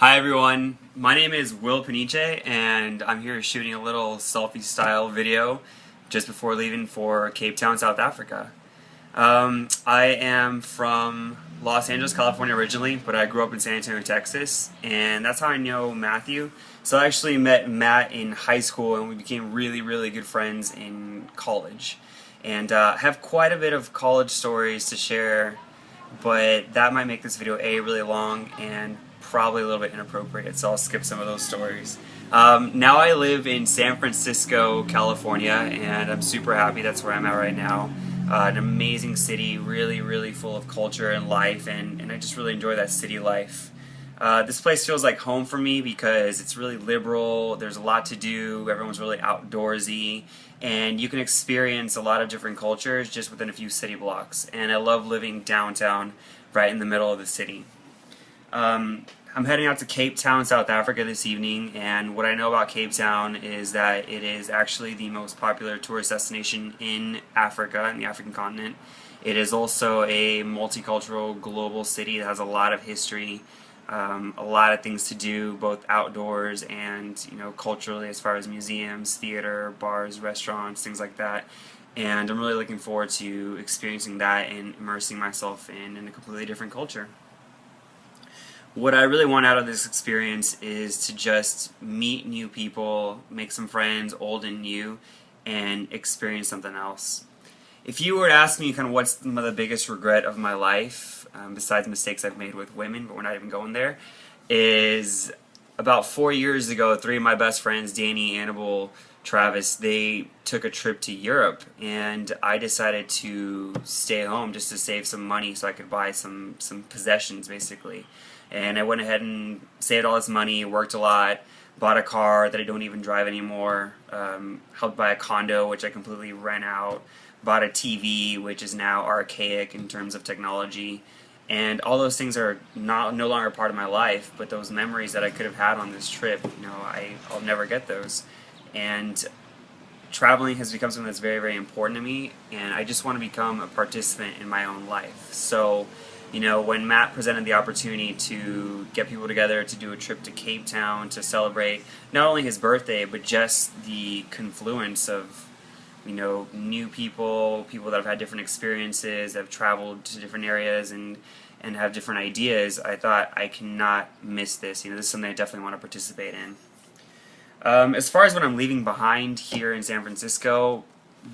Hi everyone, my name is Will Paniche and I'm here shooting a little selfie style video just before leaving for Cape Town, South Africa. I am from Los Angeles, California originally, but I grew up in San Antonio, Texas, and that's how I know Matthew. So I actually met Matt in high school and we became really good friends in college. And have quite a bit of college stories to share, but that might make this video really long and probably a little bit inappropriate, so I'll skip some of those stories. Now I live in San Francisco, California, and I'm super happy that's where I'm at right now. An amazing city, really full of culture and life, and I just really enjoy that city life. This place feels like home for me because it's really liberal, there's a lot to do, everyone's really outdoorsy, and you can experience a lot of different cultures just within a few city blocks. And I love living downtown, right in the middle of the city. I'm heading out to Cape Town, South Africa this evening, and what I know about Cape Town is that it is actually the most popular tourist destination in Africa, in the African continent. It is also a multicultural global city that has a lot of history, a lot of things to do, both outdoors and culturally, as far as museums, theater, bars, restaurants, things like that. And I'm really looking forward to experiencing that and immersing myself in a completely different culture. What I really want out of this experience is to just meet new people, make some friends, old and new, and experience something else. If you were to ask me kind of what's the biggest regret of my life, besides mistakes I've made with women, but we're not even going there, is about 4 years ago, three of my best friends, Danny, Annabelle, Travis, they took a trip to Europe, and I decided to stay home just to save some money so I could buy some possessions, basically. And I went ahead and saved all this money, worked a lot, bought a car that I don't even drive anymore, helped buy a condo which I completely rent out, bought a TV which is now archaic in terms of technology, and all those things are no longer part of my life, but those memories that I could have had on this trip, I'll never get those. And traveling has become something that's very important to me, and I just want to become a participant in my own life. So when Matt presented the opportunity to get people together to do a trip to Cape Town to celebrate not only his birthday, but just the confluence of new people that have had different experiences, that have traveled to different areas and have different ideas, I thought I cannot miss this. This is something I definitely want to participate in. As far as what I'm leaving behind here in San Francisco,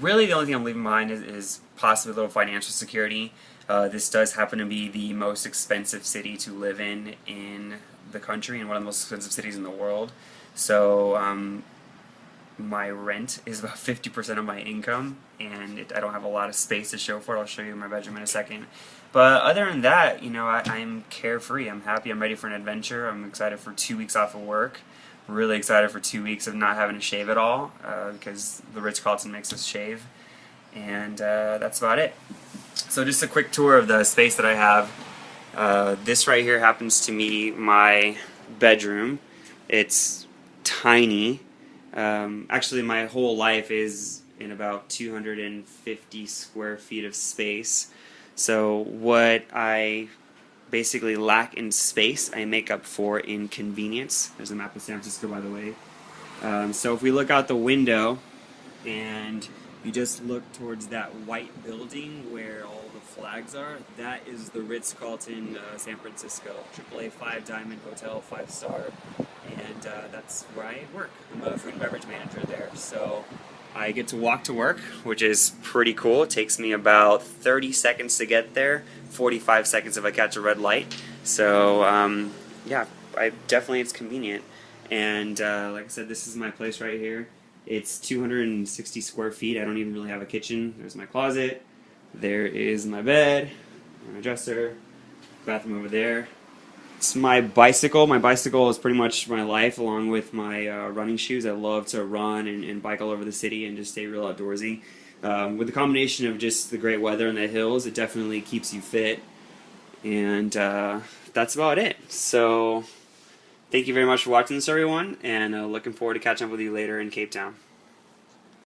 really the only thing I'm leaving behind is possibly a little financial security. This does happen to be the most expensive city to live in the country, and one of the most expensive cities in the world. So my rent is about 50% of my income, and I don't have a lot of space to show for it. I'll show you my bedroom in a second. But other than that, I'm carefree. I'm happy. I'm ready for an adventure. I'm excited for 2 weeks off of work. Really excited for 2 weeks of not having to shave at all, because the Ritz-Carlton makes us shave. And that's about it. So just a quick tour of the space that I have. This right here happens to be my bedroom. It's tiny. Actually, my whole life is in about 250 square feet of space. So what I basically lack in space, I make up for in convenience. There's a map of San Francisco, by the way. So if we look out the window and you just look towards that white building where all the flags are, that is the Ritz-Carlton San Francisco, AAA 5-diamond hotel, 5-star, and that's where I work. I'm a food and beverage manager there, so I get to walk to work, which is pretty cool. It takes me about 30 seconds to get there, 45 seconds if I catch a red light, so yeah, it's convenient. And like I said, this is my place right here. It's 260 square feet. I don't even really have a kitchen. There's my closet. There is my bed, my dresser, bathroom over there. It's my bicycle. My bicycle is pretty much my life, along with my running shoes. I love to run and bike all over the city and just stay real outdoorsy. With the combination of just the great weather and the hills, it definitely keeps you fit. And that's about it. So thank you very much for watching this, everyone, and looking forward to catching up with you later in Cape Town.